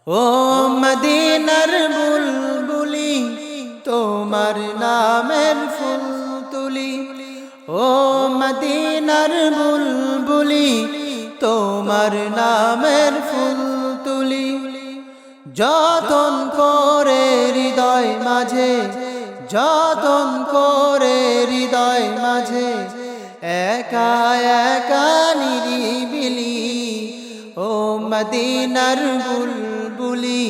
ও মদিনার বুলবুলি তোমার নামের ফুল তুলি, ও মদিনার বুলবুলি তোমার নামের ফুল তুলি। যতন করে হৃদয় মাঝে, যতন করে হৃদয় মাঝে, একা একা নিরিবিলি। ও মদিনার বুলবুলি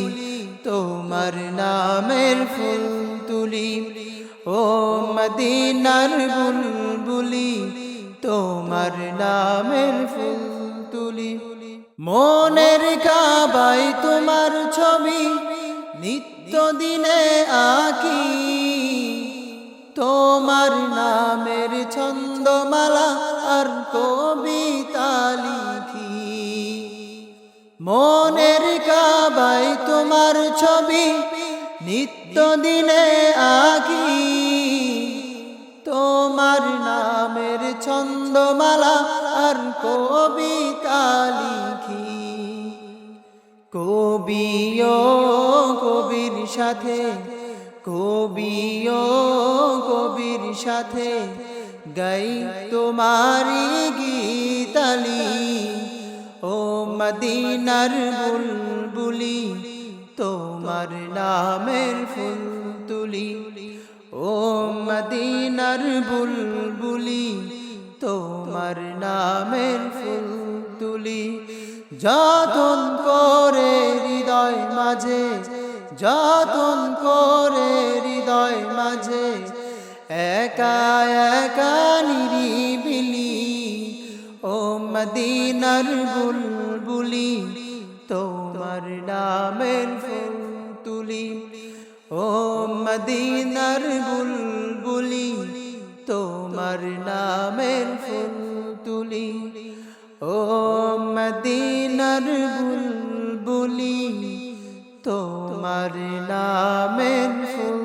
তোমার নামের ফুল তুলি, ও মদিনার বুলবুলি তোমার নামের ফুল তুলি। মনের কাবায় তোমার ছবি নিত্য দিনে আঁকি, তোমার নামের ছন্দমালা আর কবিতা লিখি। মনের কাবায় তোমার ছবি নিত্য দিনে আঁকি, তোমার নামের ছন্দমালা আর কবিতা লিখি। কবিও কবির সাথে, কবিও কবির সাথে গাই তোমারি গীতালি। ও মদিনার বুলবুলি তোমার নামের ফুল তুলি, ও মদিনার বুলবুলি তোমার নামের ফুল তুলি। যতন করে হৃদয় মাঝে, যতন করে হৃদয় মাঝে, একা একা নিরিবিলি। ও মদিনার বুলবুলি তোমার নামের ফুল তুলি, ও মদিনার বুলবুলি তোমার নামের ফুল তুলি, ও মদিনার বুলবুলি তোমার নামের ফুল